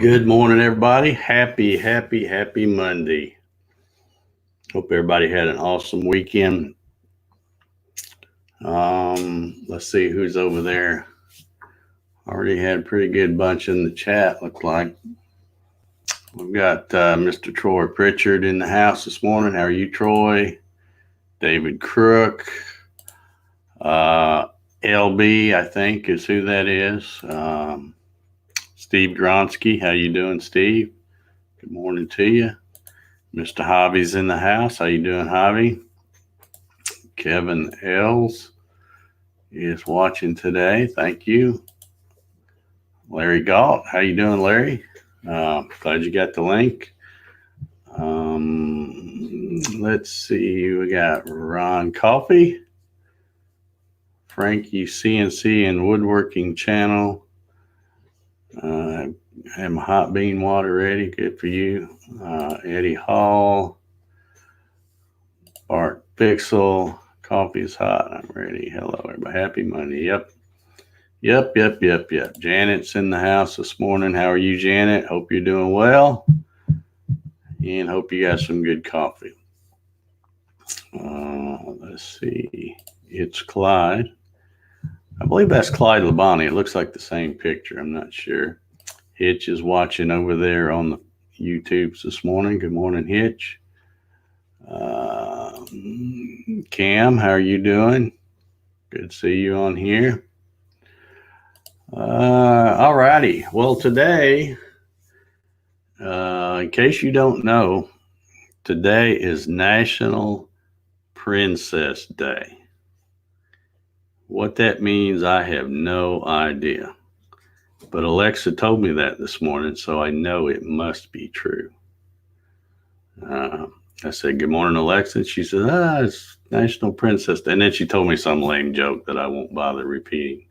Good morning, everybody. Happy Monday. Hope everybody had an awesome weekend. Let's see who's over there. Already had a pretty good bunch in the chat, looked like. We've got Mr. Troy Pritchard in the house this morning. How are you, Troy? David Crook. LB, I think, is who that is. Steve Gronsky. How you doing, Steve? Good morning to you. Mr. Hobby's in the house. How you doing, Hobby? Kevin Els is watching today. Thank you. Larry Galt. How you doing, Larry? Glad you got the link. Let's see. We got Ron Coffee, Frankie CNC and Woodworking Channel. Have my hot bean water ready. Good for you. Eddie Hall, Bart Pixel. Coffee is hot. I'm ready. Hello, everybody. Happy Monday. Yep. Janet's in the house this morning. How are you, Janet? Hope you're doing well. And hope you got some good coffee. Let's see. It's Clyde. I believe that's Clyde Labonte. It looks like the same picture. I'm not sure. Hitch is watching over there on the YouTubes this morning. Good morning, Hitch. Cam, how are you doing? Good to see you on here. All righty. Well, today, in case you don't know, today is National Princess Day. What that means, I have no idea. But Alexa told me that this morning, so I know it must be true. I said, good morning, Alexa. And she said, it's National Princess Day. And then she told me some lame joke that I won't bother repeating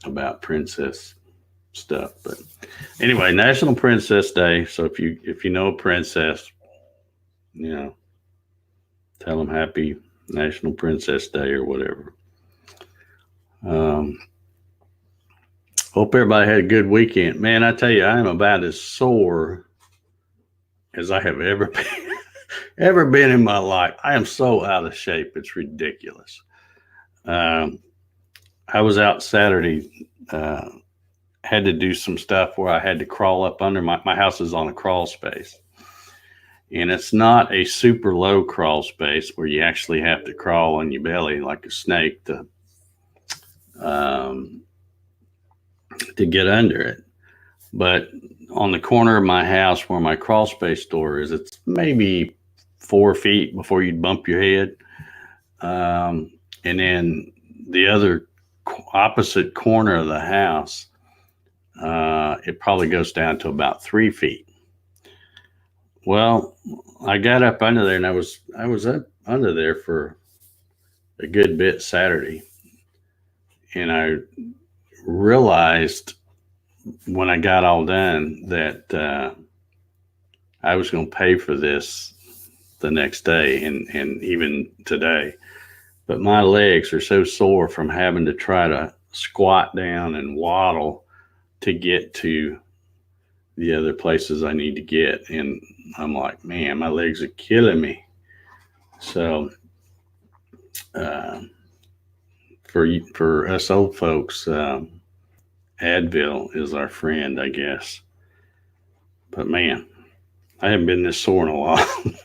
about princess stuff. But anyway, National Princess Day. So if you know a princess, tell them happy National Princess Day or whatever. Hope everybody had a good weekend. Man, I tell you, I am about as sore as I have ever been in my life. I am so out of shape. It's ridiculous. I was out Saturday, had to do some stuff where I had to crawl up under my house is on a crawl space. And it's not a super low crawl space where you actually have to crawl on your belly like a snake to get under it. But on the corner of my house where my crawl space door is, it's maybe 4 feet before you'd bump your head. And then the other opposite corner of the house, it probably goes down to about 3 feet. Well, I got up under there and I was up under there for a good bit Saturday. And I realized when I got all done that I was going to pay for this the next day and even today. But my legs are so sore from having to try to squat down and waddle to get to the other places I need to get. And I'm like, man, my legs are killing me. So for us old folks, Advil is our friend, I guess. But man, I haven't been this sore in a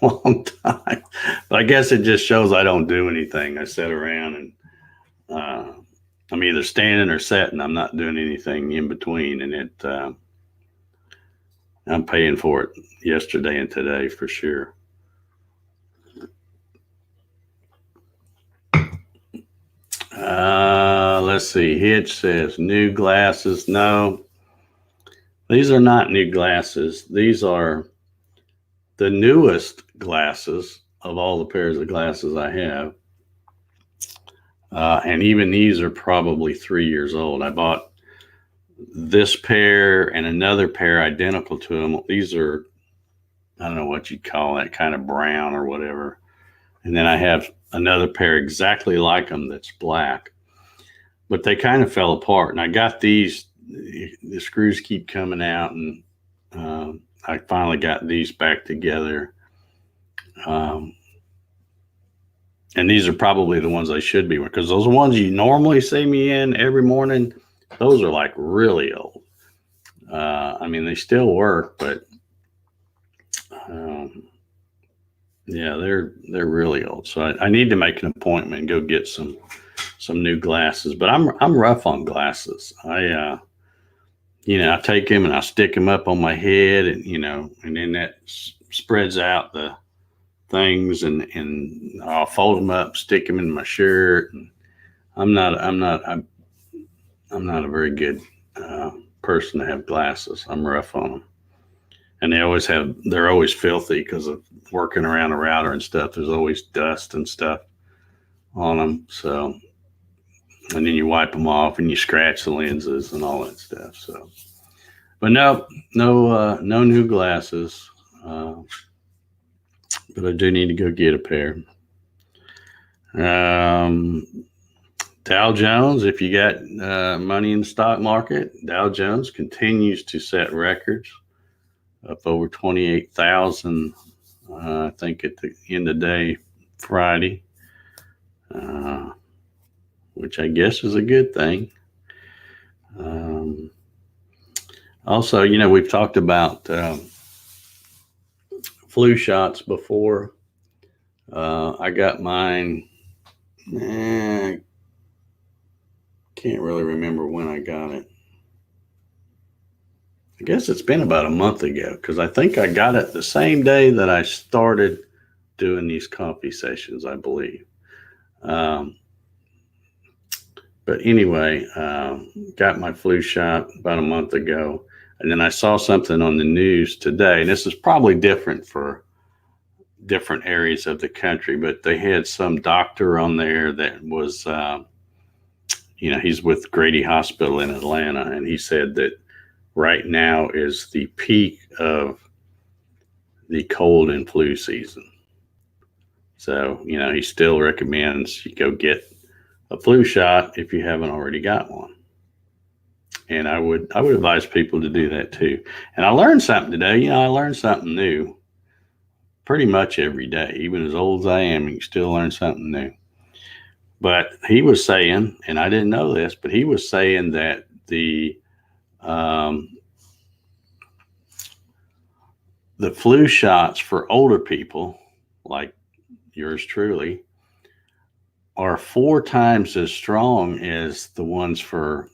long time. But I guess it just shows I don't do anything. I sit around and I'm either standing or sitting. I'm not doing anything in between. And I'm paying for it yesterday and today for sure. Let's see. Hitch says new glasses. No, these are not new glasses. These are the newest glasses of all the pairs of glasses I have. And even these are probably 3 years old. I bought this pair and another pair identical to them. These are, I don't know what you'd call that, kind of brown or whatever. And then I have another pair exactly like them that's black. But they kind of fell apart. And I got these the screws keep coming out, and I finally got these back together. And these are probably the ones I should be wearing, because those ones you normally see me in every morning, those are like really old. I mean, they still work, but yeah, they're really old. So I need to make an appointment and go get some new glasses. But I'm rough on glasses. I take them and I stick them up on my head, and and then that spreads out the things, and I'll fold them up, stick them in my shirt. And I'm not a very good person to have glasses. I'm rough on them, and they're always filthy because of working around a router and stuff. There's always dust and stuff on them. So, and then you wipe them off and you scratch the lenses and all that stuff. So, but no new glasses. But I do need to go get a pair. Dow Jones, if you got money in the stock market, Dow Jones continues to set records, up over 28,000, I think at the end of the day, Friday, which I guess is a good thing. Also, we've talked about flu shots before. I got mine. Can't really remember when I got it. I guess it's been about a month ago, because I think I got it the same day that I started doing these coffee sessions, I believe. But anyway, got my flu shot about a month ago. And then I saw something on the news today, and this is probably different for different areas of the country, but they had some doctor on there that was, he's with Grady Hospital in Atlanta, and he said that right now is the peak of the cold and flu season. So, he still recommends you go get a flu shot if you haven't already got one. And I would advise people to do that too. And I learned something today. I learned something new pretty much every day. Even as old as I am, you can still learn something new. But he was saying, and I didn't know this, but he was saying that the flu shots for older people, like yours truly, are 4 times as strong as the ones for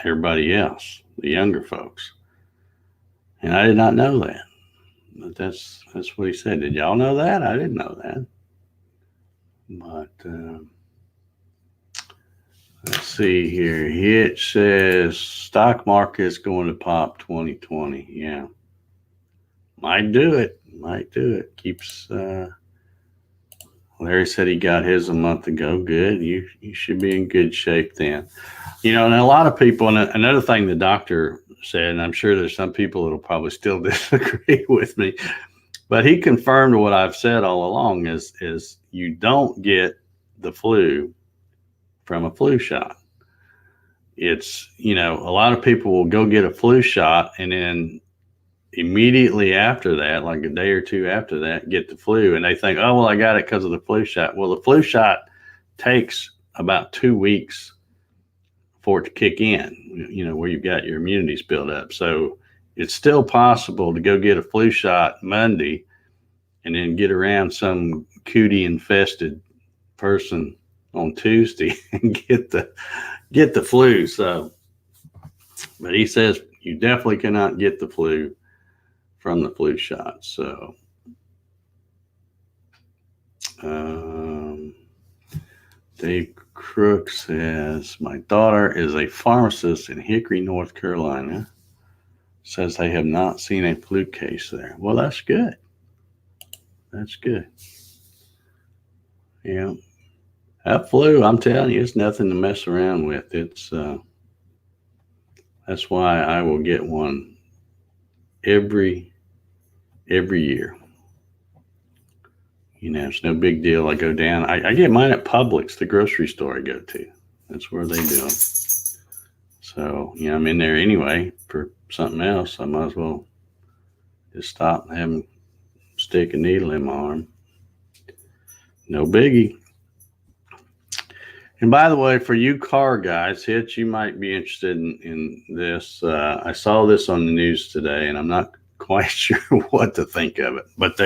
everybody else, the younger folks. And I did not know that. But that's what he said. Did y'all know that? I didn't know that. But let's see here. It says stock market is going to pop 2020. Yeah. Might do it. Keeps Larry said he got his a month ago. Good. You should be in good shape then. And a lot of people, and another thing the doctor said, and I'm sure there's some people that'll probably still disagree with me, but he confirmed what I've said all along is you don't get the flu from a flu shot. It's, a lot of people will go get a flu shot and then immediately after that, like a day or two after that, get the flu, and they think, oh, well, I got it because of the flu shot. Well, the flu shot takes about 2 weeks for it to kick in, where you've got your immunities built up. So it's still possible to go get a flu shot Monday and then get around some cootie infested person on Tuesday and get the flu. So, but he says you definitely cannot get the flu from the flu shot. So, Dave Crook says, my daughter is a pharmacist in Hickory, North Carolina. Says they have not seen a flu case there. Well, that's good. That's good. Yeah. That flu, I'm telling you, it's nothing to mess around with. It's that's why I will get one every year. It's no big deal. I go down. I get mine at Publix, the grocery store I go to. That's where they do them. So, I'm in there anyway for something else. I might as well just stop and have them stick a needle in my arm. No biggie. And by the way, for you car guys, Hitch, you might be interested in this. I saw this on the news today, and I'm not quite sure what to think of it. But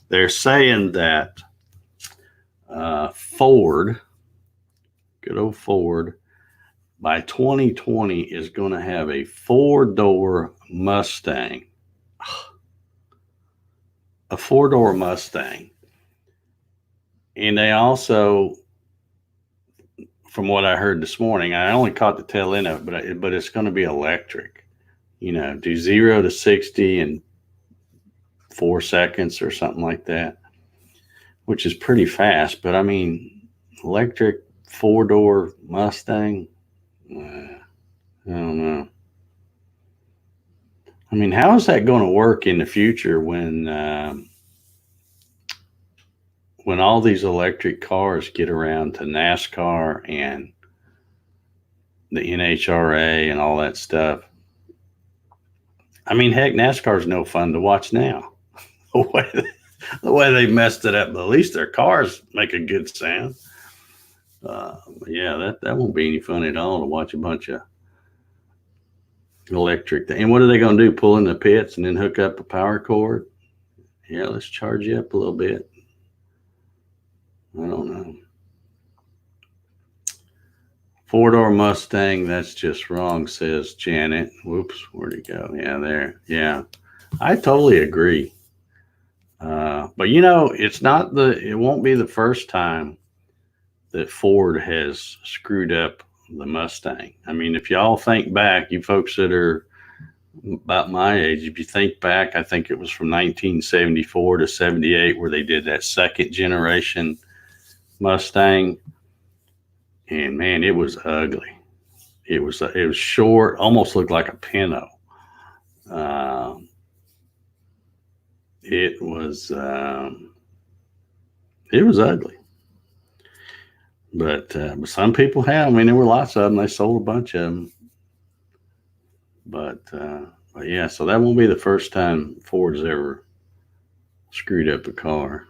they're saying that Ford, good old Ford, by 2020 is going to have a 4-door Mustang. A 4-door Mustang. And they also, from what I heard this morning, I only caught the tail end of it, but it's going to be electric. Do 0 to 60 in 4 seconds or something like that, which is pretty fast. But I mean, electric 4-door Mustang, I don't know. I mean, how is that going to work in the future when all these electric cars get around to NASCAR and the NHRA and all that stuff? I mean, heck, NASCAR's no fun to watch now. The way they messed it up, but at least their cars make a good sound. Yeah, that won't be any fun at all to watch a bunch of electric. And what are they going to do? Pull in the pits and then hook up a power cord? Yeah, let's charge you up a little bit. I don't know. 4-door Mustang, that's just wrong, says Janet. Whoops, where'd it go? Yeah, there. Yeah, I totally agree. But it won't be the first time that Ford has screwed up the Mustang. I mean, if y'all think back, you folks that are about my age, if you think back, I think it was from 1974 to 78 where they did that second generation Mustang. And man, it was ugly. It was short, almost looked like a Pinto. It was ugly. But some people have. I mean, there were lots of them. They sold a bunch of them. But yeah, so that won't be the first time Ford's ever screwed up a car.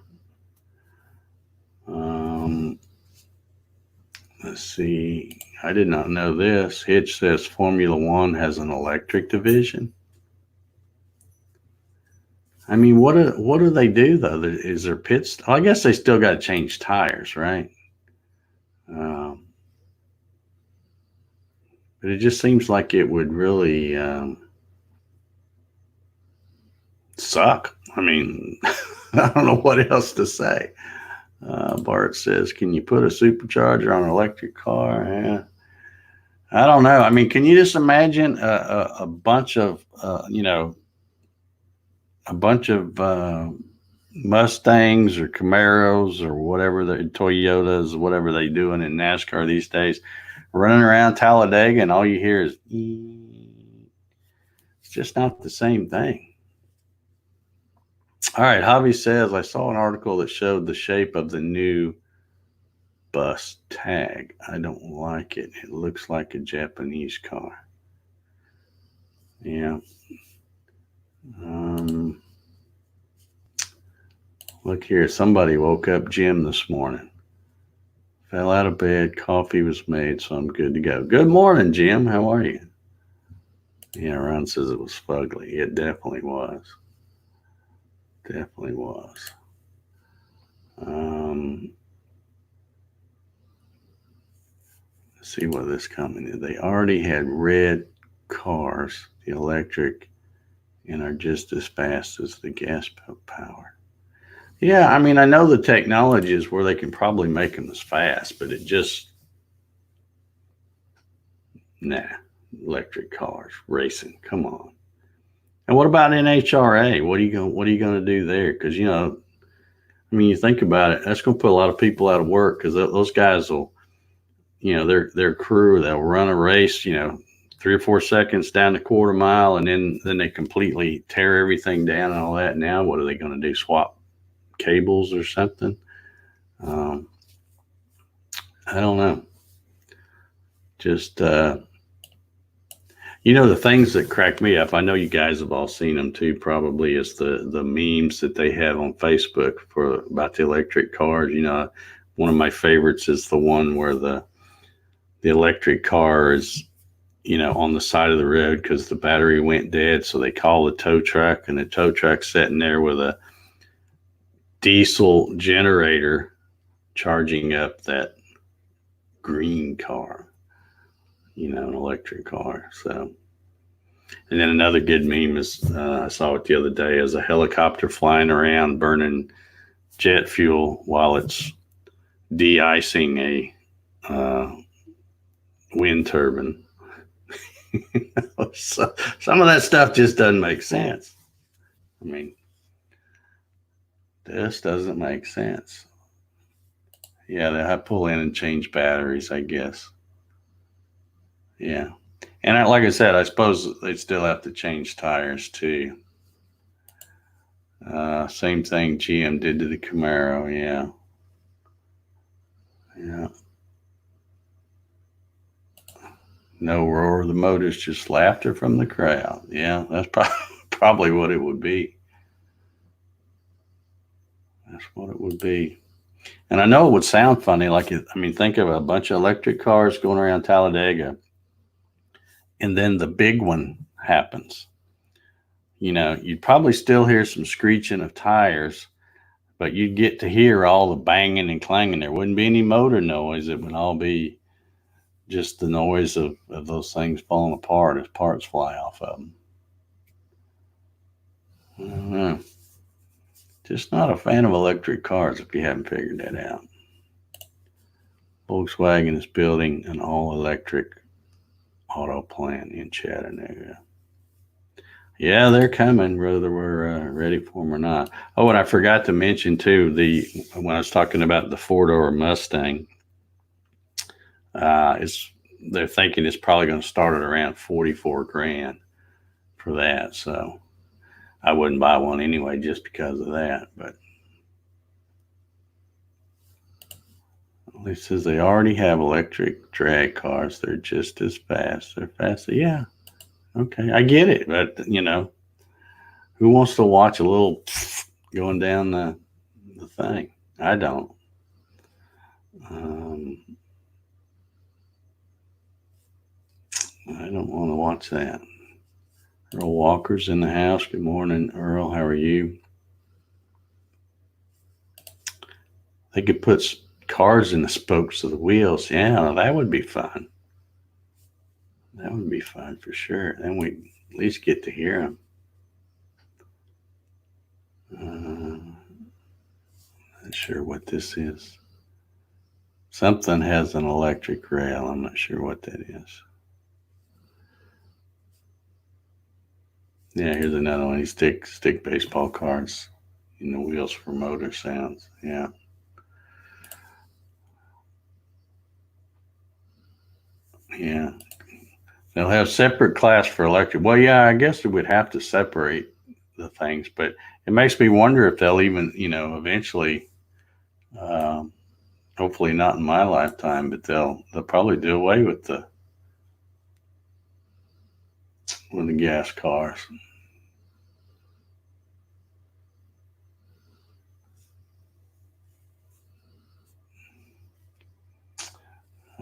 Let's see. I did not know this. Hitch says Formula One has an electric division. I mean, what do they do though? Is there pits? I guess they still got to change tires, right? But it just seems like it would really suck. I mean, I don't know what else to say. Bart says, can you put a supercharger on an electric car? Yeah. I don't know. I mean, can you just imagine a bunch of, Mustangs or Camaros or whatever, the Toyotas, whatever they're doing in NASCAR these days, running around Talladega, and all you hear is, it's just not the same thing. All right, Javi says, I saw an article that showed the shape of the new bus tag. I don't like it. It looks like a Japanese car. Yeah. Look here. Somebody woke up Jim this morning. Fell out of bed. Coffee was made, so I'm good to go. Good morning, Jim. How are you? Yeah, Ron says it was fugly. It definitely was. Definitely was. Let's see what this company is. They already had red cars, the electric, and are just as fast as the gas powered. Yeah, I mean, I know the technology is where they can probably make them as fast, but it just, electric cars, racing, come on. And what about NHRA? What are you going to do there? Because, I mean, you think about it, that's going to put a lot of people out of work because those guys will, their crew, they'll run a race, 3 or 4 seconds down the quarter mile, and then they completely tear everything down and all that. Now, what are they going to do? Swap cables or something? I don't know. Just You know, the things that crack me up, I know you guys have all seen them too, probably, is the memes that they have on Facebook for about the electric cars. You know, one of my favorites is the one where the electric car is, you know, on the side of the road because the battery went dead. So they call the tow truck, and the tow truck's sitting there with a diesel generator charging up that green car, you know, an electric car. So, and then another good meme is I saw it the other day, is a helicopter flying around burning jet fuel while it's de-icing a wind turbine. So, some of that stuff just doesn't make sense. I mean, this doesn't make sense. Yeah, they have to pull in and change batteries, I guess. Yeah. And like I said, I suppose they still have to change tires too. Same thing GM did to the Camaro. Yeah. Yeah. No roar of the motors, just laughter from the crowd. Yeah, that's probably what it would be. That's what it would be. And I know it would sound funny. Like, I mean, think of a bunch of electric cars going around Talladega, and then the big one happens. You know, you'd probably still hear some screeching of tires, but you'd get to hear all the banging and clanging. There wouldn't be any motor noise. It would all be just the noise of those things falling apart as parts fly off of them. I don't know. Just not a fan of electric cars if you haven't figured that out. Volkswagen is building an all-electric auto plant in Chattanooga. Yeah, they're coming, whether we're ready for them or not. Oh, and I forgot to mention too, when I was talking about the four-door Mustang, they're thinking it's probably going to start at around 44 grand for that. So I wouldn't buy one anyway just because of that. But it says they already have electric drag cars. They're just as fast. They're faster. Yeah. Okay. I get it. But, you know, who wants to watch a little going down the thing? I don't. I don't want to watch that. Earl Walker's in the house. Good morning, Earl. How are you? They could put cars in the spokes of the wheels. Yeah, that would be fun. That would be fun for sure. Then we at least get to hear them. Not sure what this is. Something has an electric rail. I'm not sure what that is. Yeah, here's another one. These stick baseball cards in the wheels for motor sounds. Yeah. Yeah. They'll have separate class for electric. Well, yeah, I guess it would have to separate the things, but it makes me wonder if they'll even, you know, eventually, hopefully not in my lifetime, but they'll probably do away with the gas cars.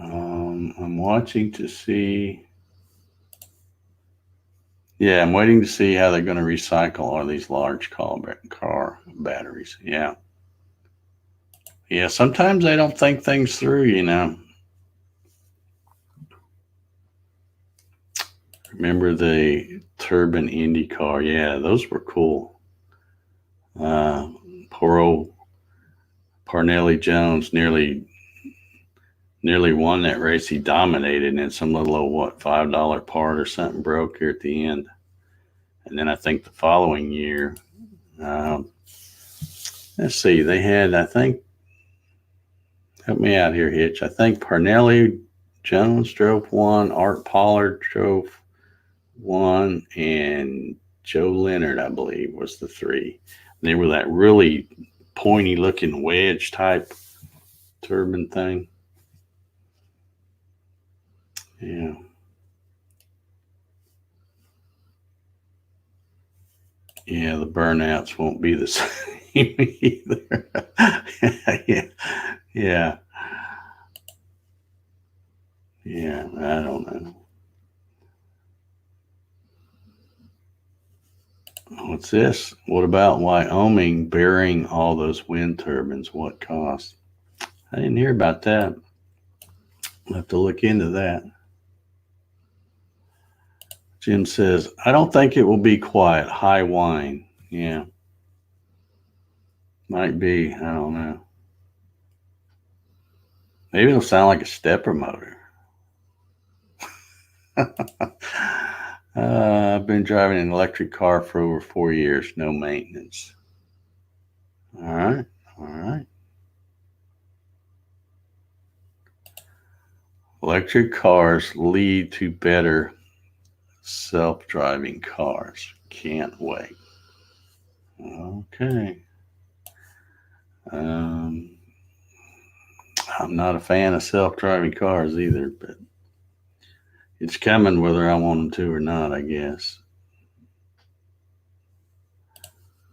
I'm watching to see. Yeah, I'm waiting to see how they're going to recycle all these large car batteries. Yeah. Yeah, sometimes they don't think things through, you know. Remember the Turbine Indy car? Yeah, those were cool. Poor old Parnelli Jones nearly won that race. He dominated, and then some little old, $5 part or something broke here at the end. And then I think the following year, let's see, they had, I think, help me out here, Hitch. I think Parnelli Jones drove one, Art Pollard drove one, and Joe Leonard, I believe, was the three. And they were that really pointy looking wedge type turbine thing. Yeah. Yeah, the burnouts won't be the same either. Yeah, yeah, yeah. I don't know. What's this? What about Wyoming burying all those wind turbines? What cost? I didn't hear about that. I'll have to look into that. Jim says, I don't think it will be quiet. High wine. Yeah, might be. I don't know. Maybe it'll sound like a stepper motor. I've been driving an electric car for over 4 years. No maintenance. All right. All right. Electric cars lead to better self-driving cars. Can't wait. Okay. Um, I'm not a fan of self-driving cars either, but it's coming whether I want them to or not, I guess.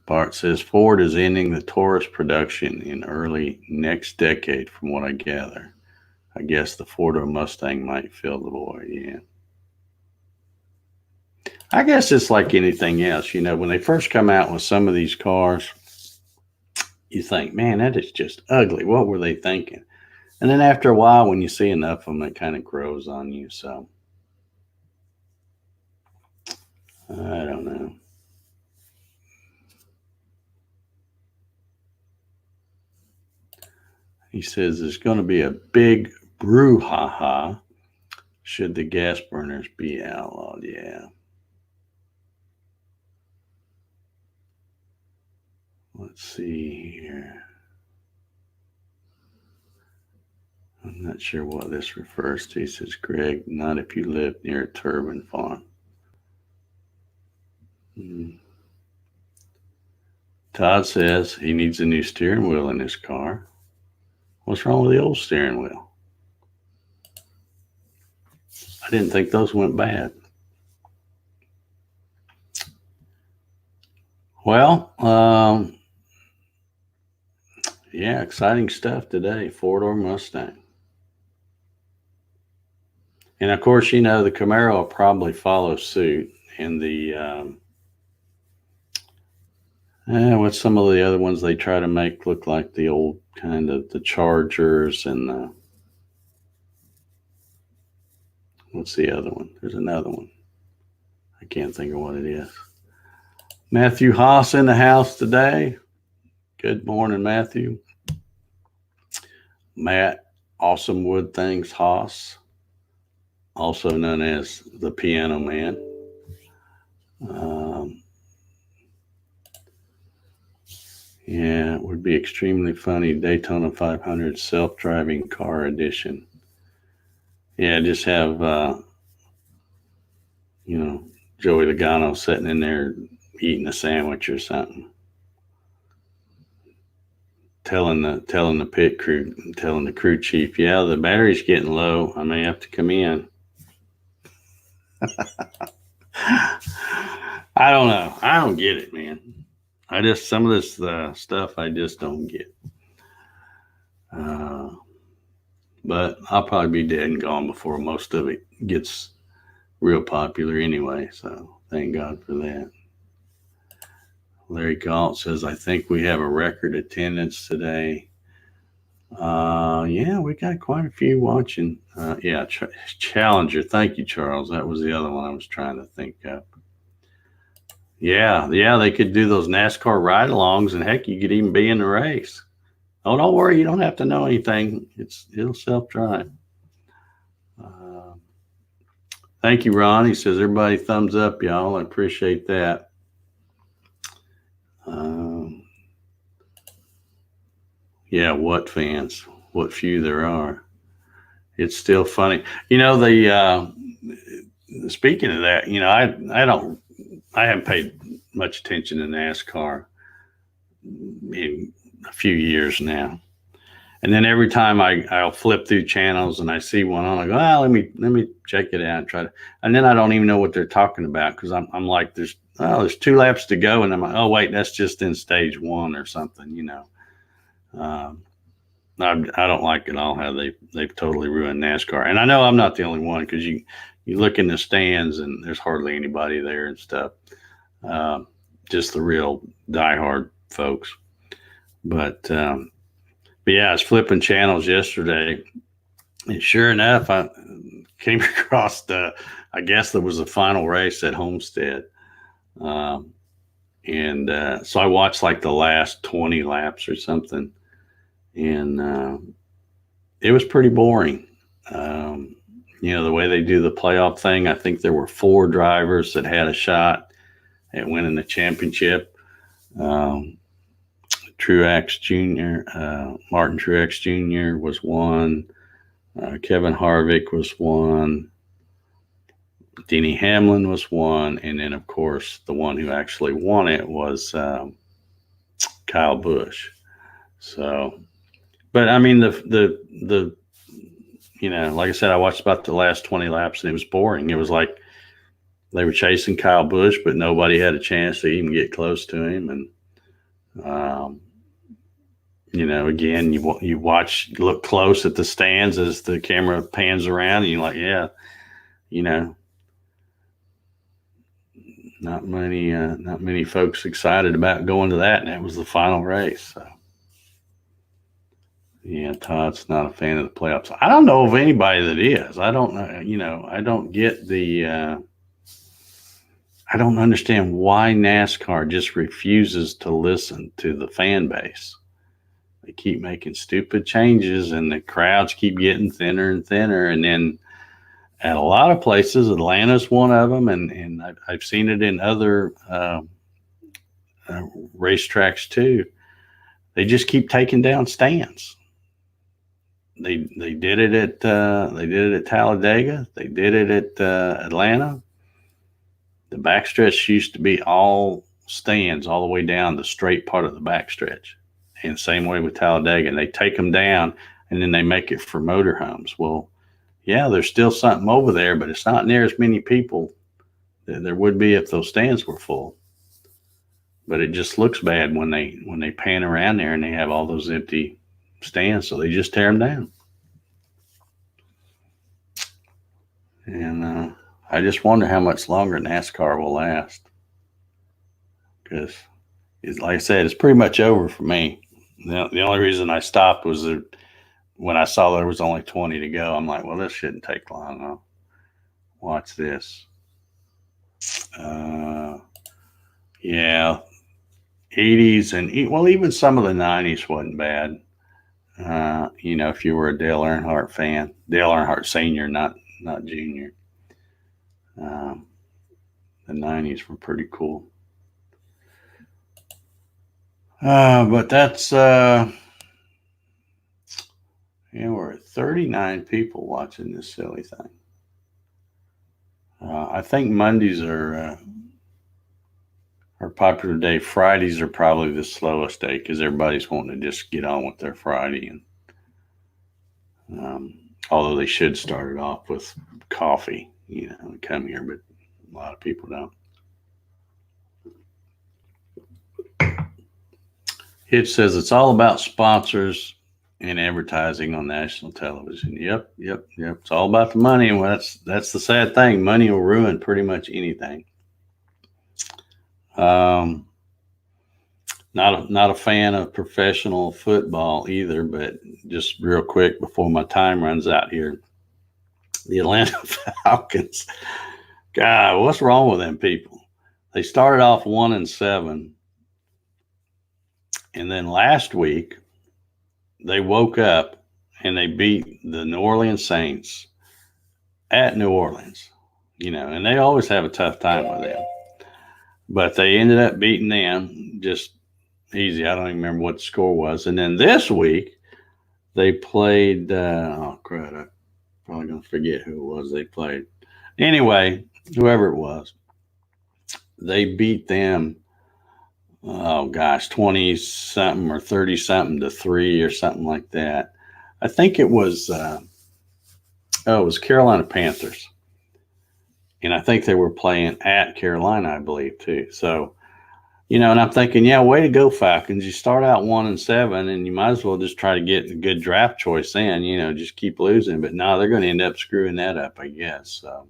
Bart says Ford is ending the Taurus production in early next decade, from what I gather. I guess the Ford or Mustang might fill the void. Yeah. I guess it's like anything else. You know, when they first come out with some of these cars, you think, man, that is just ugly. What were they thinking? And then after a while, when you see enough of them, it kind of grows on you. So I don't know. He says there's going to be a big brouhaha should the gas burners be outlawed. Yeah. Let's see here. I'm not sure what this refers to. He says, Greg, not if you live near a turbine farm. Todd says he needs a new steering wheel in his car. What's wrong with the old steering wheel? I didn't think those went bad. Well, yeah, exciting stuff today. Ford or Mustang. And of course, you know, the Camaro will probably follow suit. And the, what's some of the other ones they try to make look like the old kind of the Chargers and the, what's the other one? There's another one. I can't think of what it is. Matthew Haas in the house today. Good morning, Matthew. Matt Awesome Wood Things Haas, also known as the Piano Man. Yeah, it would be extremely funny. Daytona 500 self-driving car edition. Yeah, just have, you know, Joey Logano sitting in there eating a sandwich or something. Telling the pit crew, telling the crew chief, yeah, the battery's getting low. I may have to come in. I don't know. I don't get it, man. Some of this stuff I just don't get. But I'll probably be dead and gone before most of it gets real popular anyway. So thank God for that. Larry Galt says, I think we have a record attendance today. Yeah, we got quite a few watching. Yeah, Challenger. Thank you, Charles. That was the other one I was trying to think of. Yeah, they could do those NASCAR ride-alongs, and heck, you could even be in the race. Oh, don't worry, you don't have to know anything. It'll self-drive. Thank you, Ron. He says, everybody thumbs up, y'all. I appreciate that. Yeah, what fans? What few there are. It's still funny. You know, speaking of that, you know, I haven't paid much attention to NASCAR in a few years now. And then every time I'll flip through channels and I see one on, I go, let me check it out and try to. And then I don't even know what they're talking about because I'm like, oh, there's 2 laps to go. And I'm like, oh, wait, that's just in stage 1 or something, you know. I don't like at all how they've totally ruined NASCAR. And I know I'm not the only one, because you look in the stands and there's hardly anybody there and stuff. Just the real diehard folks. But yeah, I was flipping channels yesterday, and sure enough, I came across I guess there was a final race at Homestead. And so I watched like the last 20 laps or something. And it was pretty boring. You know, the way they do the playoff thing, I think there were 4 drivers that had a shot at winning the championship. Truex Jr., Martin Truex Jr. was one. Kevin Harvick was one. Denny Hamlin was one. And then, of course, the one who actually won it was Kyle Busch. So, but I mean, the you know, like I said, I watched about the last 20 laps and it was boring. It was like they were chasing Kyle Busch, but nobody had a chance to even get close to him. And, you know, again, you look close at the stands as the camera pans around, and you're like, yeah, you know, not many folks excited about going to that. And that was the final race. So. Yeah, Todd's not a fan of the playoffs. I don't know of anybody that is. I don't know. You know, I don't get I don't understand why NASCAR just refuses to listen to the fan base. They keep making stupid changes, and the crowds keep getting thinner and thinner. And then at a lot of places, Atlanta's one of them, and I've seen it in other racetracks too. They just keep taking down stands. They did it at Talladega. They did it at Atlanta. The backstretch used to be all stands all the way down the straight part of the backstretch. And same way with Talladega. And they take them down, and then they make it for motorhomes. Well, yeah, there's still something over there, but it's not near as many people that there would be if those stands were full. But it just looks bad when they pan around there and they have all those empty stands, so they just tear them down. And I just wonder how much longer NASCAR will last, because, like I said, it's pretty much over for me. The only reason I stopped was that when I saw there was only 20 to go, I'm like, well, this shouldn't take long. I'll watch this. Yeah, 80s and, well, even some of the 90s wasn't bad. You know, if you were a Dale Earnhardt fan, Dale Earnhardt Sr., not Junior. The 90s were pretty cool. But that's, we're at 39 people watching this silly thing. I think Mondays are popular day. Fridays are probably the slowest day, because everybody's wanting to just get on with their Friday. And although they should start it off with coffee, you know, and come here, but a lot of people don't. Hitch says it's all about sponsors and advertising on national television. Yep. It's all about the money, and that's the sad thing. Money will ruin pretty much anything. Not a fan of professional football either, but just real quick before my time runs out here, the Atlanta Falcons. God, what's wrong with them people? They started off 1-7, and then last week they woke up and they beat the New Orleans Saints at New Orleans. You know, and they always have a tough time with them. But they ended up beating them just easy. I don't even remember what the score was. And then this week, they played, oh, crap, I'm probably going to forget who it was they played. Anyway, whoever it was, they beat them, oh, gosh, 20-something or 30-something to 3 or something like that. I think it was, it was Carolina Panthers. and I think they were playing at Carolina, I believe, too. So, and I'm thinking, yeah, way to go, Falcons. You start out 1-7, and you might as well just try to get a good draft choice in, just keep losing. But no, they're going to end up screwing that up, I guess. So,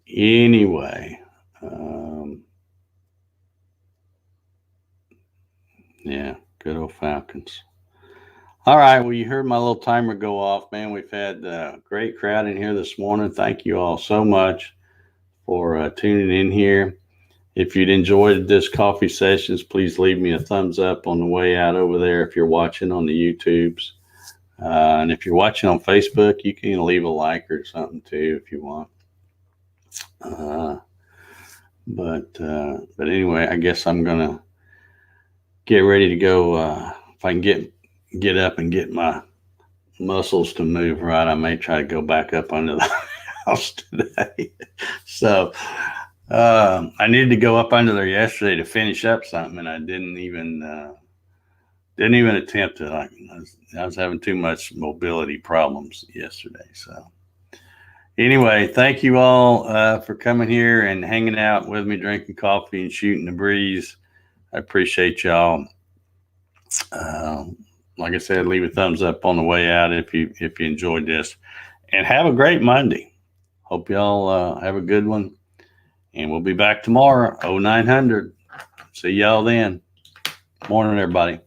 anyway, yeah, good old Falcons. All right, well, you heard my little timer go off, man. We've had a great crowd in here this morning. Thank you all so much for tuning in here. If you'd enjoyed this coffee sessions, please leave me a thumbs up on the way out over there if you're watching on the YouTubes. And if you're watching on Facebook, you can leave a like or something too if you want. But anyway, I guess I'm gonna get ready to go. If I can get up and get my muscles to move right, I may try to go back up under the house today. So I needed to go up under there yesterday to finish up something, and I didn't even attempt it. I was having too much mobility problems yesterday. So anyway, thank you all for coming here and hanging out with me, drinking coffee and shooting the breeze. I appreciate y'all. Like I said, leave a thumbs up on the way out if you enjoyed this, and have a great Monday. Hope y'all have a good one, and we'll be back tomorrow, 0900. See y'all then. Morning, everybody.